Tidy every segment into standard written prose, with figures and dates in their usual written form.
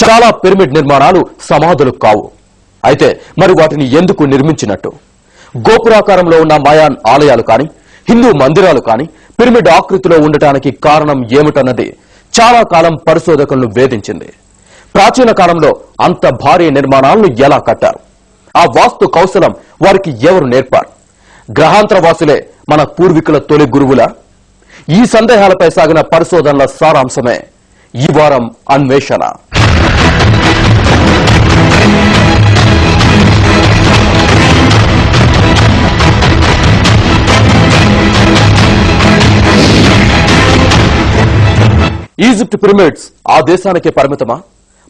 చాలా పిరమిడ్ నిర్మాణాలు సమాధులు కావు. అయితే మరి వాటిని ఎందుకు నిర్మించినట్టు? గోపురాకారంలో ఉన్న మాయాన్ ఆలయాలు కాని, హిందూ మందిరాలు కాని పిరమిడ్ ఆకృతిలో ఉండటానికి కారణం ఏమిటన్నది చాలా కాలం పరిశోధకులను వేధించింది. ప్రాచీన కాలంలో అంత భారీ నిర్మాణాలను ఎలా కట్టారు? ఆ వాస్తు కౌశలం వారికి ఎవరు నేర్పారు? గ్రహాంతరవాసులే మన పూర్వీకుల తొలి గురువులా? ఈ సందేహాలపై సాగిన పరిశోధనల సారాంశమే ఈ వారం అన్వేషణ. ఈజిప్ట్ పిరమిడ్స్ ఆ దేశానికే పరిమితమా?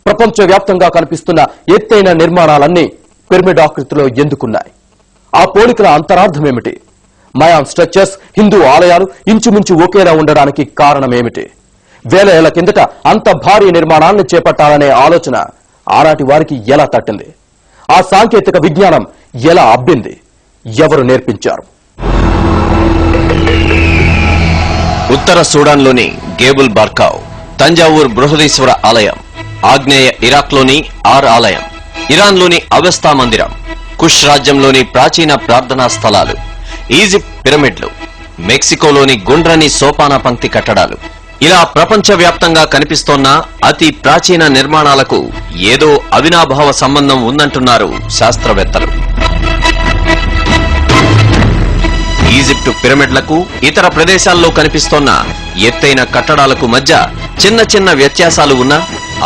ప్రపంచవ్యాప్తంగా కనిపిస్తున్న ఎత్తైన నిర్మాణాలన్నీ పిరమిడ్ ఆకృతిలో ఎందుకున్నాయి? ఆ పోలికల అంతరార్థమేమిటి? మయాన్ స్ట్రక్చర్స్, హిందూ ఆలయాలు ఇంచుమించు ఒకేలా ఉండడానికి కారణమేమిటి? వేల ఏళ్ల కిందట అంత భారీ నిర్మాణాలను చేపట్టాలనే ఆలోచన ఆనాటి వారికి ఎలా తట్టింది? ఆ సాంకేతిక విజ్ఞానం ఎలా అబ్బింది? ఎవరు నేర్పించారు? ఉత్తర సూడాన్లోని గేబుల్ బార్కావ్, తంజావూర్ బృహదీశ్వర ఆలయం, ఆగ్నేయ ఇరాక్లోని ఆర్ ఆలయం, ఇరాన్లోని అవెస్తా మందిరం, కుష్ రాజ్యంలోని ప్రాచీన ప్రార్థనా స్థలాలు, ఈజిప్ట్ పిరమిడ్లు, మెక్సికోలోని గుండ్రని సోపాన పంక్తి కట్టడాలు, ఇలా ప్రపంచవ్యాప్తంగా కనిపిస్తోన్న అతి ప్రాచీన నిర్మాణాలకు ఏదో అవినాభావ సంబంధం ఉందంటున్నారు శాస్త్రవేత్తలు. ఈజిప్టు పిరమిడ్లకు ఇతర ప్రదేశాల్లో కనిపిస్తోన్న ఎత్తైన కట్టడాలకు మధ్య చిన్న చిన్న వ్యత్యాసాలు ఉన్నా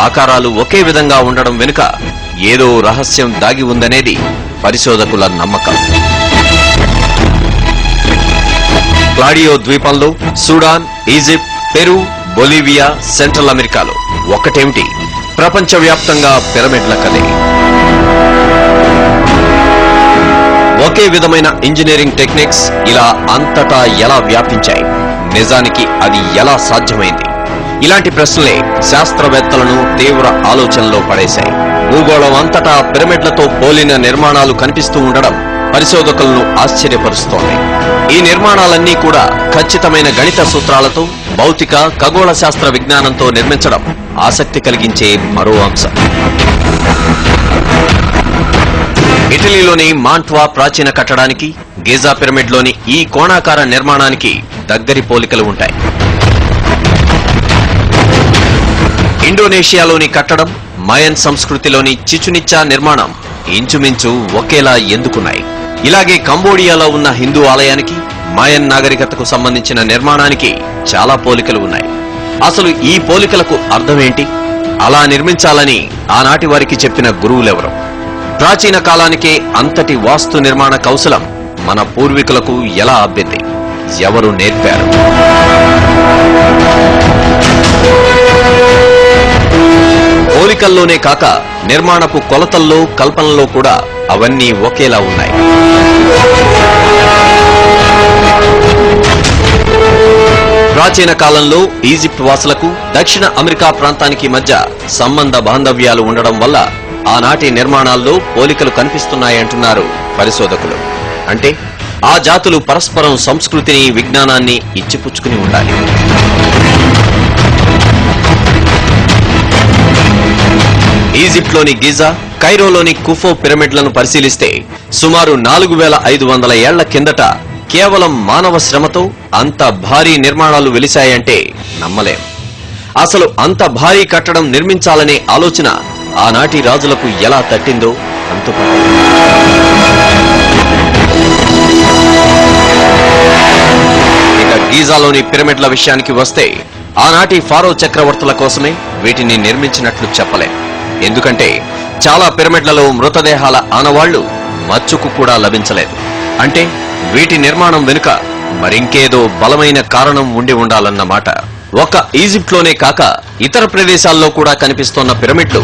ఆకారాలు ఒకే విధంగా ఉండడం వెనుక ఏదో రహస్యం దాగి ఉందనేది పరిశోధకుల నమ్మకం. క్లాడియో ద్వీపంలో, Sudan, Egypt, Peru, Bolivia, central అమెరికాలో ఒక్కటేమిటి, ప్రపంచవ్యాప్తంగా పిరమిడ్ల కథే. ఒకే విధమైన ఇంజనీరింగ్ టెక్నిక్స్ ఇలా అంతటా ఎలా వ్యాపించాయి? నిజానికి అది ఎలా సాధ్యమైంది? ఇలాంటి ప్రశ్నలే శాస్త్రవేత్తలను తీవ్ర ఆలోచనలో పడేశాయి. భూగోళం అంతటా పిరమిడ్లతో పోలిన నిర్మాణాలు కనిపిస్తూ ఉండడం పరిశోధకులను ఆశ్చర్యపరుస్తోంది. ఈ నిర్మాణాలన్నీ కూడా ఖచ్చితమైన గణిత సూత్రాలతో, భౌతిక ఖగోళ శాస్త్ర విజ్ఞానంతో నిర్మించడం ఆసక్తి కలిగించే మరో అంశం. ఇటలీలోని మాంట్వా ప్రాచీన కట్టడానికి, గిజా పిరమిడ్లోని ఈ కోణాకార నిర్మాణానికి దగ్గరి పోలికలు ఉంటాయి. ఇండోనేషియాలోని కట్టడం, మయన్ సంస్కృతిలోని చిచునిచ్చా నిర్మాణం ఇంచుమించు ఒకేలా ఎందుకున్నాయి? ఇలాగే కంబోడియాలో ఉన్న హిందూ ఆలయానికి, మయన్ నాగరికతకు సంబంధించిన నిర్మాణానికి చాలా పోలికలు ఉన్నాయి. అసలు ఈ పోలికలకు అర్థమేంటి? అలా నిర్మించాలని ఆనాటి వారికి చెప్పిన గురువులెవరు? ప్రాచీన కాలానికే అంతటి వాస్తు నిర్మాణ కౌశలం మన పూర్వీకులకు ఎలా అబ్బింది? ఎవరు నేర్పారు? పోలికల్లోనే కాక నిర్మాణపు కొలతల్లో, కల్పనలో కూడా అవన్నీ ఒకేలా ఉన్నాయి. ప్రాచీన కాలంలో ఈజిప్ట్ వాసులకు దక్షిణ అమెరికా ప్రాంతానికి మధ్య సంబంధ బాంధవ్యాలు ఉండడం వల్ల ఆనాటి నిర్మాణాల్లో పోలికలు కనిపిస్తున్నాయంటున్నారు పరిశోధకులు. అంటే ఆ జాతులు పరస్పరం సంస్కృతిని, విజ్ఞానాన్ని ఇచ్చిపుచ్చుకుని ఉండాలి. ఈజిప్ట్లోని గిజా, కైరోలోని కుఫో పిరమిడ్లను పరిశీలిస్తే సుమారు 4500 ఏళ్ల కిందట కేవలం మానవ శ్రమతో అంత భారీ నిర్మాణాలు వెలిశాయంటే నమ్మలేం. అసలు అంత భారీ కట్టడం నిర్మించాలనే ఆలోచన ఆనాటి రాజులకు ఎలా తట్టిందో అంతుపట్టదు. ఇక గీజాలోని పిరమిడ్ల విషయానికి వస్తే ఆనాటి ఫారో చక్రవర్తుల కోసమే వీటిని నిర్మించినట్లు చెప్పలేం. ఎందుకంటే చాలా పిరమిడ్లలో మృతదేహాల ఆనవాళ్లు మచ్చుకు కూడా లభించలేదు. అంటే వీటి నిర్మాణం వెనుక మరింకేదో బలమైన కారణం ఉండి ఉండాలన్నమాట. ఒక్క ఈజిప్ట్లోనే కాక ఇతర ప్రదేశాల్లో కూడా కనిపిస్తోన్న పిరమిడ్లు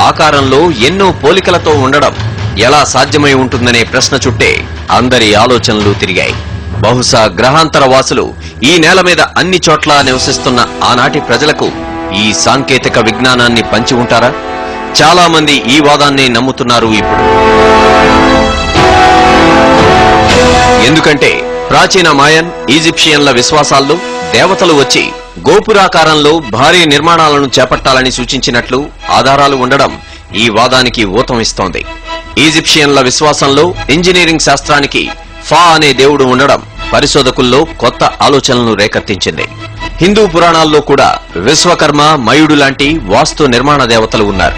ఆకారంలో ఎన్నో పోలికలతో ఉండడం ఎలా సాధ్యమై ఉంటుందనే ప్రశ్న చుట్టే అందరి ఆలోచనలు తిరిగాయి. బహుశా గ్రహాంతర వాసులు ఈ నేల మీద అన్ని చోట్ల నివసిస్తున్న ఆనాటి ప్రజలకు ఈ సాంకేతిక విజ్ఞానాన్ని పంచి ఉంటారా? చాలా మంది ఈ వాదాన్ని నమ్ముతున్నారు ఇప్పుడు. ఎందుకంటే ప్రాచీన మాయన్, ఈజిప్షియన్ల విశ్వాసాల్లో దేవతలు వచ్చి గోపురాకారంలో భారీ నిర్మాణాలను చేపట్టాలని సూచించినట్లు ఆధారాలు ఉండడం ఈ వాదానికి ఊతం ఇస్తోంది. ఈజిప్షియన్ల విశ్వాసంలో ఇంజనీరింగ్ శాస్త్రానికి ఫా అనే దేవుడు ఉండడం పరిశోధకుల్లో కొత్త ఆలోచనలను రేకెత్తించింది. హిందూ పురాణాల్లో కూడా విశ్వకర్మ, మయుడు లాంటి వాస్తు నిర్మాణ దేవతలు ఉన్నారు.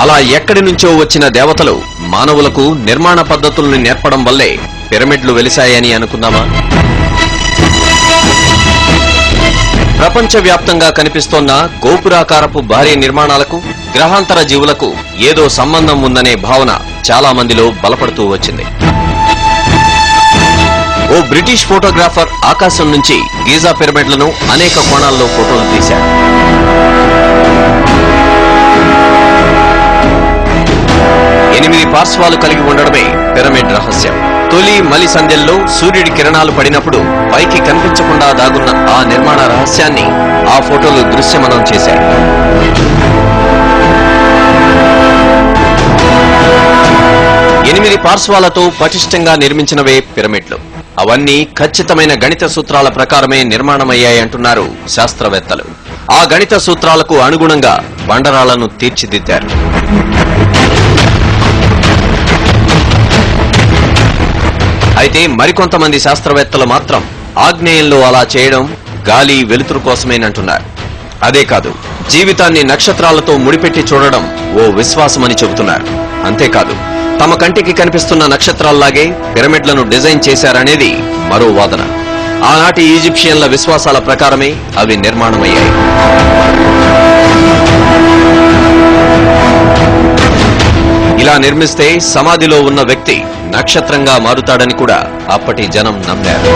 అలా ఎక్కడి నుంచో వచ్చిన దేవతలు మానవులకు నిర్మాణ పద్ధతుల్ని నేర్పడం వల్లే పిరమిడ్లు వెలిశాయని అనుకుందామా? ప్రపంచవ్యాప్తంగా కనిపిస్తోన్న గోపురాకారపు భారీ నిర్మాణాలకు గ్రహాంతర జీవులకు ఏదో సంబంధం ఉందనే భావన చాలా మందిలో బలపడుతూ వచ్చింది. ఓ బ్రిటిష్ ఫోటోగ్రాఫర్ ఆకాశం నుంచి గీజా పిరమిడ్లను అనేక కోణాల్లో ఫోటోలు తీశారు. ఎనిమిది పార్శ్వాలు కలిగి ఉండడమే పిరమిడ్ రహస్యం. తొలి మలి సంధ్యల్లో సూర్యుడి కిరణాలు పడినప్పుడు పైకి కనిపించకుండా దాగున్న ఆ నిర్మాణ రహస్యాన్ని ఆ ఫోటోలు దృశ్యమనం చేశాయి. ఎనిమిది పార్శ్వాలతో పటిష్టంగా నిర్మించినవే పిరమిడ్లు. అవన్నీ ఖచ్చితమైన గణిత సూత్రాల ప్రకారమే నిర్మాణమయ్యాయంటున్నారు శాస్త్రవేత్తలు. ఆ గణిత సూత్రాలకు అనుగుణంగా బండరాళ్లను తీర్చిదిద్దారు. అయితే మరికొంతమంది శాస్త్రవేత్తలు మాత్రం ఆగ్నేయంలో అలా చేయడం గాలి, వెలుతురు కోసమేనంటున్నారు. అదే కాదు, జీవితాన్ని నక్షత్రాలతో ముడిపెట్టి చూడడం ఓ విశ్వాసమని చెబుతున్నారు. అంతేకాదు, తమ కంటికి కనిపిస్తున్న నక్షత్రాల్లాగే పిరమిడ్లను డిజైన్ చేశారనేది మరో వాదన. ఆనాటి ఈజిప్షియన్ల విశ్వాసాల ప్రకారమే అవి నిర్మాణమయ్యాయి. ఇలా నిర్మిస్తే సమాధిలో ఉన్న వ్యక్తి నక్షత్రంగా మారుతాడని కూడా అప్పటి జనం నమ్మారు.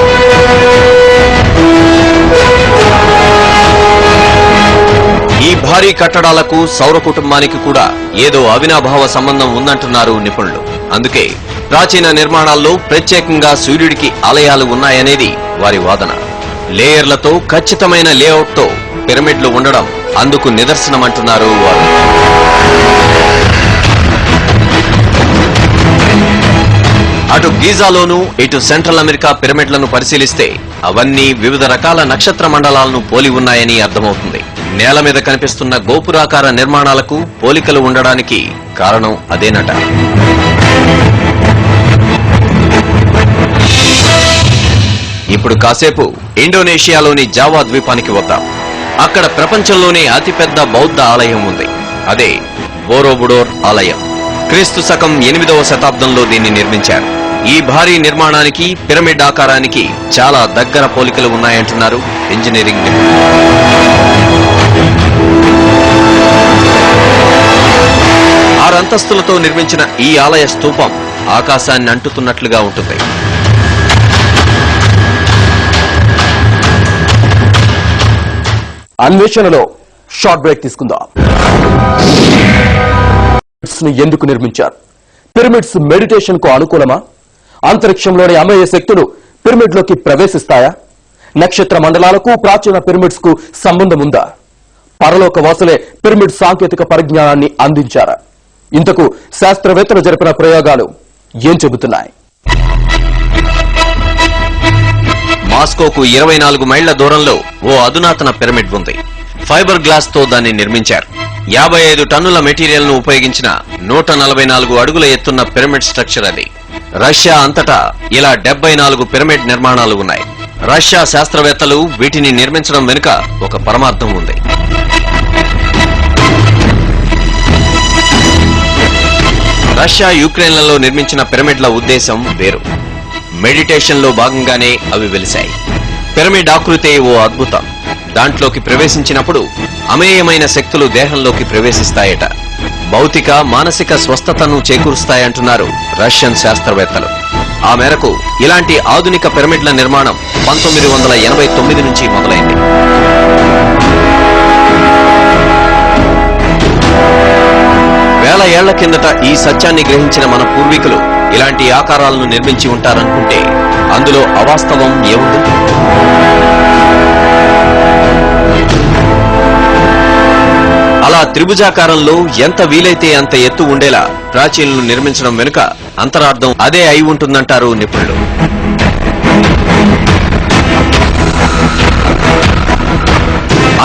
ఈ భారీ కట్టడాలకు సౌర కుటుంబానికి కూడా ఏదో అవినాభావ సంబంధం ఉందంటున్నారు నిపుణులు. అందుకే ప్రాచీన నిర్మాణాల్లో ప్రత్యేకంగా సూర్యుడికి ఆలయాలు ఉన్నాయనేది వారి వాదన. లేయర్లతో ఖచ్చితమైన లేఅవుట్తో పిరమిడ్లు ఉండడం అందుకు నిదర్శనమంటున్నారు వారు. అటు గీజాలోనూ ఇటు సెంట్రల్ అమెరికా పిరమిడ్లను పరిశీలిస్తే అవన్నీ వివిధ రకాల నక్షత్ర మండలాలను పోలి ఉన్నాయని అర్థమవుతుంది. నేల మీద కనిపిస్తున్న గోపురాకార నిర్మాణాలకు పోలికలు ఉండడానికి కారణం అదేనట. ఇప్పుడు కాసేపు ఇండోనేషియాలోని జావా ద్వీపానికి వద్దాం. అక్కడ ప్రపంచంలోనే అతిపెద్ద బౌద్ధ ఆలయం ఉంది. అదే బోరోబుడోర్ ఆలయం. క్రీస్తు శకం 8వ శతాబ్దంలో దీన్ని నిర్మించారు. ఈ భారీ నిర్మాణానికి, పిరమిడ్ ఆకారానికి చాలా దగ్గర పోలికలు ఉన్నాయంటున్నారు ఇంజనీరింగ్ నిపుణులు. 6 అంతస్తులతో నిర్మించిన ఈ ఆలయ స్తూపం ఆకాశాన్ని అంటుతున్నట్లుగా ఉంటుంది. అన్వేషణలో షార్ట్ బ్రేక్ తీసుకుందాం. ఎందుకు నిర్మించారు? పిరమిడ్స్ మెడిటేషన్ కు అనుకూలమా? అంతరిక్షంలోని అమేయ శక్తులు పిరమిడ్ లోకి ప్రవేశిస్తాయా? నక్షత్ర మండలాలకు ప్రాచీన పిరమిడ్స్ కు సంబంధం ఉందా? పరలోక వాసులే పిరమిడ్ సాంకేతిక పరిజ్ఞానాన్ని అందించారా? ఇంతకు శాస్త్రవేత్తలు జరిపిన ప్రయోగాలు ఏం చెబుతున్నాయి? మాస్కోకు 24 మైళ్ల దూరంలో ఓ అధునాతన పిరమిడ్ ఉంది. ఫైబర్ గ్లాస్ తో దాన్ని నిర్మించారు. 55 టన్నుల మెటీరియల్ ను ఉపయోగించిన 144 అడుగుల ఎత్తున్న పిరమిడ్ స్ట్రక్చర్ అది. రష్యా అంతటా ఇలా 74 పిరమిడ్ నిర్మాణాలు ఉన్నాయి. రష్యా శాస్త్రవేత్తలు వీటిని నిర్మించడం వెనుక ఒక పరమార్థం ఉంది. రష్యా, యుక్రెయిన్లలో నిర్మించిన పిరమిడ్ల ఉద్దేశం వేరు. మెడిటేషన్ లో భాగంగానే అవి వెలిశాయి. పిరమిడ్ ఆకృతే ఓ అద్భుతం. దాంట్లోకి ప్రవేశించినప్పుడు అమేయమైన శక్తులు దేహంలోకి ప్రవేశిస్తాయట. భౌతిక, మానసిక స్వస్థతను చేకూరుస్తాయంటున్నారు రష్యన్ శాస్త్రవేత్తలు. ఆ మేరకు ఇలాంటి ఆధునిక పిరమిడ్ల నిర్మాణం 1989 నుంచి మొదలైంది. వేల ఏళ్ల కిందట ఈ సత్యాన్ని గ్రహించిన మన పూర్వీకులు ఇలాంటి ఆకారాలను నిర్మించి ఉంటారనుకుంటే అందులో అవాస్తవం ఏముంది? అలా త్రిభుజాకారంలో ఎంత వీలైతే అంత ఎత్తు ఉండేలా ప్రాచీనులు నిర్మించడం వెనుక అంతరార్థం అదే అయి ఉంటుందంటారు నిపుణులు.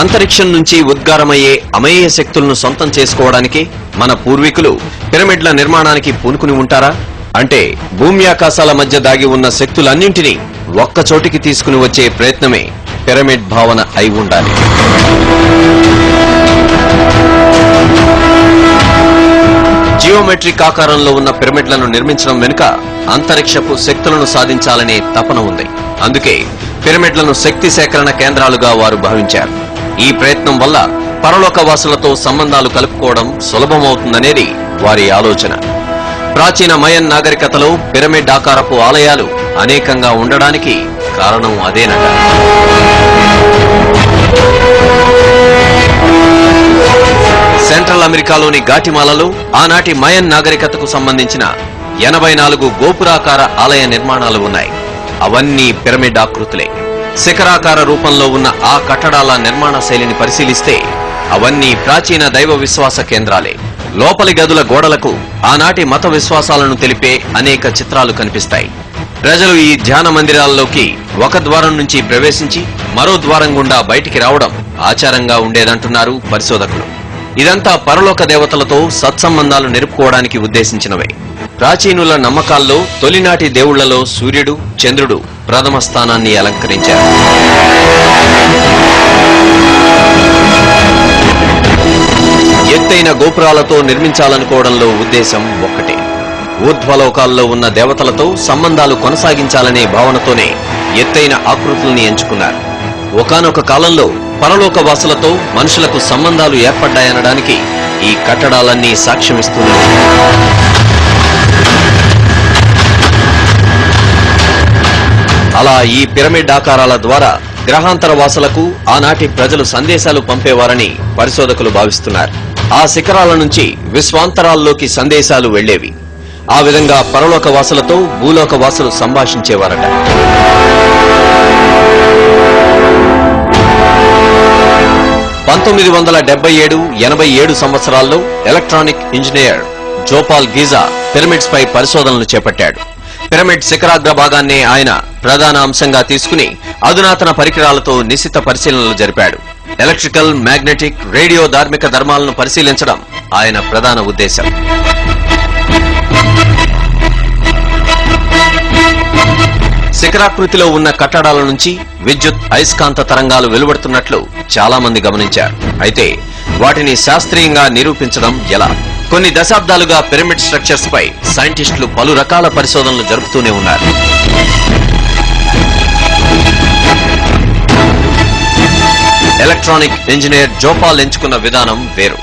అంతరిక్షం నుంచి ఉద్గారమయ్యే అమేయ శక్తులను సొంతం చేసుకోవడానికి మన పూర్వీకులు పిరమిడ్ల నిర్మాణానికి పూనుకుని ఉంటారా? అంటే భూమి ఆకాశాల మధ్య దాగి ఉన్న శక్తులన్నింటినీ ఒక్కచోటికి తీసుకుని వచ్చే ప్రయత్నమే పిరమిడ్ భావన అయి ఉండాలి. జియోమెట్రిక్ ఆకారంలో ఉన్న పిరమిడ్లను నిర్మించడం వెనుక అంతరిక్షపు శక్తులను సాధించాలనే తపన ఉంది. అందుకే పిరమిడ్లను శక్తి సేకరణ కేంద్రాలుగా వారు భావించారు. ఈ ప్రయత్నం వల్ల పరలోకవాసులతో సంబంధాలు కలుపుకోవడం సులభమవుతుందనేది వారి ఆలోచన. ప్రాచీన మయన్ నాగరికతలో పిరమిడ్ ఆకారపు ఆలయాలు అనేకంగా ఉండడానికి కారణం అదేనట. సెంట్రల్ అమెరికాలోని గాటిమాలలో ఆనాటి మయన్ నాగరికతకు సంబంధించిన 84 గోపురాకార ఆలయ నిర్మాణాలు ఉన్నాయి. అవన్నీ పిరమిడ్ ఆకృతులే. శిఖరాకార రూపంలో ఉన్న ఆ కట్టడాల నిర్మాణ శైలిని పరిశీలిస్తే అవన్నీ ప్రాచీన దైవ విశ్వాస కేంద్రాలే. లోపలి గదుల గోడలకు ఆనాటి మత విశ్వాసాలను తెలిపే అనేక చిత్రాలు కనిపిస్తాయి. ప్రజలు ఈ ధ్యాన మందిరాల్లోకి ఒక ద్వారం నుంచి ప్రవేశించి మరో ద్వారం గుండా బయటికి రావడం ఆచారంగా ఉండేదంటున్నారు పరిశోధకులు. ఇదంతా పరలోక దేవతలతో సత్సంబంధాలు నిలుపుకోవడానికి ఉద్దేశించినవే. ప్రాచీనుల నమ్మకాల్లో తొలినాటి దేవుళ్లలో సూర్యుడు, చంద్రుడు ప్రథమ స్థానాన్ని అలంకరించారు. ఎత్తైన గోపురాలతో నిర్మించాలనుకోవడంలో ఉద్దేశం ఒక్కటే. ఊర్ధ్వలోకాల్లో ఉన్న దేవతలతో సంబంధాలు కొనసాగించాలనే భావనతోనే ఎత్తైన ఆకృతుల్ని ఎంచుకున్నారు. ఒకానొక కాలంలో పరలోక వాసులతో మనుషులకు సంబంధాలు ఏర్పడ్డాయనడానికి ఈ కట్టడాలన్నీ సాక్ష్యమిస్తున్నాయి. అలా ఈ పిరమిడ్ ఆకారాల ద్వారా గ్రహాంతర వాసులకు ఆనాటి ప్రజలు సందేశాలు పంపేవారని పరిశోధకులు భావిస్తున్నారు. ఆ శిఖరాల నుంచి విశ్వాంతరాల్లోకి సందేశాలు వెళ్లేవి. ఆ విధంగా పరలోక వాసులతో భూలోక వాసులు సంభాషించేవారట. (1977, 87 సంవత్సరాల్లో ఎలక్ట్రానిక్ ఇంజనీర్ జోపాల్ గీజా పిరమిడ్స్ పై పరిశోధనలు చేపట్టాడు. పిరమిడ్ శిఖరాగ్ర భాగాన్నే ఆయన ప్రధాన అంశంగా తీసుకుని అధునాతన పరికరాలతో నిశిత పరిశీలనలు జరిపాడు. ఎలక్ట్రికల్, మ్యాగ్నెటిక్, రేడియో ధార్మిక ధర్మాలను పరిశీలించడం ఆయన ప్రధాన ఉద్దేశం. శిఖరాకృతిలో ఉన్న కట్టడాల నుంచి విద్యుత్ అయస్కాంత తరంగాలు వెలువడుతున్నట్లు చాలా మంది గమనించారు. అయితే వాటిని శాస్త్రీయంగా నిరూపించడం ఎలా? కొన్ని దశాబ్దాలుగా పిరమిడ్ స్ట్రక్చర్స్ పై సైంటిస్టులు పలు రకాల పరిశోధనలు జరుపుతూనే ఉన్నారు. ఎలక్ట్రానిక్ ఇంజనీర్ జోపాల్ ఎంచుకున్న విధానం వేరు.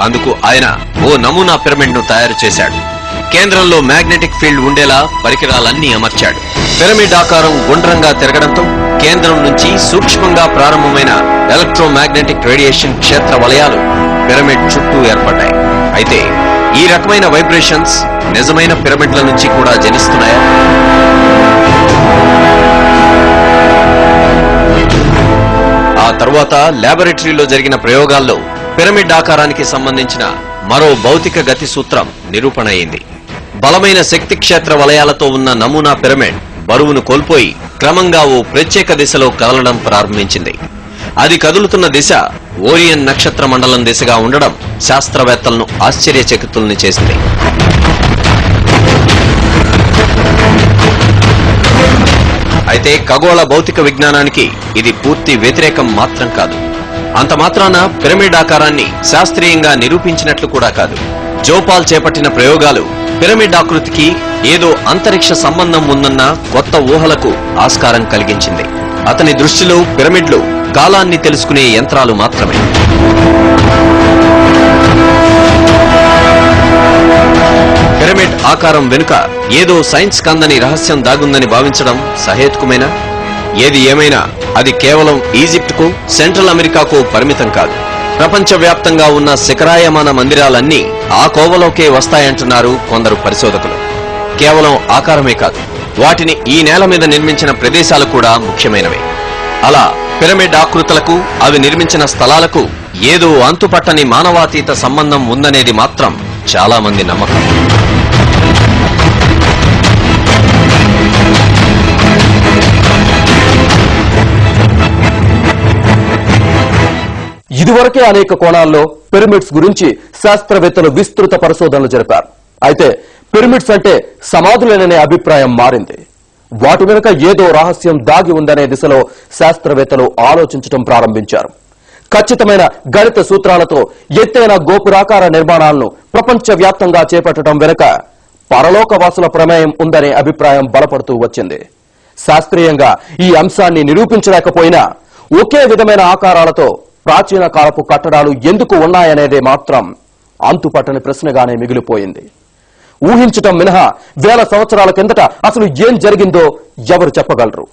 అందుకు ఆయన ఓ నమూనా పిరమిడ్ ను తయారు చేశాడు. కేంద్రంలో మ్యాగ్నెటిక్ ఫీల్డ్ ఉండేలా పరికరాలన్నీ అమర్చాడు. పిరమిడ్ ఆకారం గుండ్రంగా తిరగడంతో కేంద్రం నుంచి సూక్ష్మంగా ప్రారంభమైన ఎలక్ట్రోమాగ్నెటిక్ రేడియేషన్ క్షేత్ర వలయాలు పిరమిడ్ చుట్టూ ఏర్పడ్డాయి. అయితే ఈ రకమైన వైబ్రేషన్స్ నిజమైన పిరమిడ్ల నుంచి కూడా జనిస్తున్నాయా? ఆ తర్వాత ల్యాబొరేటరీలో జరిగిన ప్రయోగాల్లో పిరమిడ్ ఆకారానికి సంబంధించిన మరో భౌతిక గతి సూత్రం నిరూపణ అయింది. బలమైన శక్తి క్షేత్ర వలయాలతో ఉన్న నమూనా పిరమిడ్ బరువును కోల్పోయి క్రమంగా ఓ ప్రత్యేక దిశలో కదలడం ప్రారంభించింది. అది కదులుతున్న దిశ ఓరియన్ నక్షత్ర మండలం దిశగా ఉండడం శాస్త్రవేత్తలను ఆశ్చర్యచకితుల్ని చేసింది. అయితే ఖగోళ భౌతిక విజ్ఞానానికి ఇది పూర్తి వ్యతిరేకం మాత్రం కాదు. అంత మాత్రాన పిరమిడ్ ఆకారాన్ని శాస్త్రీయంగా నిరూపించినట్లు కూడా కాదు. జోపాల్ చేపట్టిన ప్రయోగాలు పిరమిడ్ ఆకృతికి ఏదో అంతరిక్ష సంబంధం ఉందన్న కొత్త ఊహలకు ఆస్కారం కలిగించింది. అతని దృష్టిలో పిరమిడ్లు కాలాన్ని తెలుసుకునే యంత్రాలు మాత్రమే. పిరమిడ్ ఆకారం వెనుక ఏదో సైన్స్ కందని రహస్యం దాగుందని భావించడం సహేతుకమేనా? ఏది ఏమైనా అది కేవలం ఈజిప్టుకు, సెంట్రల్ అమెరికాకు పరిమితం కాదు. ప్రపంచవ్యాప్తంగా ఉన్న శిఖరాయమాన మందిరాలన్నీ ఆ కోవలోకే వస్తాయంటున్నారు కొందరు పరిశోధకులు. కేవలం ఆకారమే కాదు, వాటిని ఈ నేల మీద నిర్మించిన ప్రదేశాలు కూడా ముఖ్యమైనవే. అలా పిరమిడ్ ఆకృతులకు, అవి నిర్మించిన స్థలాలకు ఏదో అంతుపట్టని మానవాతీత సంబంధం ఉందనేది మాత్రం చాలా మంది నమ్మకం. ఇదివరకే అనేక కోణాల్లో పిరమిడ్స్ గురించి శాస్త్రవేత్తలు విస్తృత పరిశోధనలు జరిపారు. అయితే పిరమిడ్స్ అంటే సమాధులేననే అభిప్రాయం మారింది. వాటి వెనుక ఏదో రహస్యం దాగి ఉందనే దిశలో శాస్త్రవేత్తలు ఆలోచించడం ప్రారంభించారు. ఖచ్చితమైన గణిత సూత్రాలతో ఎత్తైన గోపురాకార నిర్మాణాలను ప్రపంచవ్యాప్తంగా చేపట్టడం వెనుక పరలోకవాసుల ప్రమేయం ఉందనే అభిప్రాయం బలపడుతూ వచ్చింది. శాస్త్రీయంగా ఈ అంశాన్ని నిరూపించలేకపోయినా ఒకే విధమైన ఆకారాలతో ప్రాచీన కాలపు కట్టడాలు ఎందుకు ఉన్నాయనేదే మాత్రం అంతుపట్టని ప్రశ్నగానే మిగిలిపోయింది. ఊహించటం మినహా వేల సంవత్సరాల కిందట అసలు ఏం జరిగిందో ఎవరు చెప్పగలరు?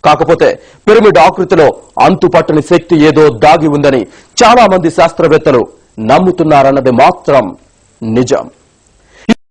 కాకపోతే పిరమిడ్ ఆకృతిలో అంతుపట్టని శక్తి ఏదో దాగి ఉందని చాలా మంది శాస్త్రవేత్తలు నమ్ముతున్నారన్నది మాత్రం నిజం.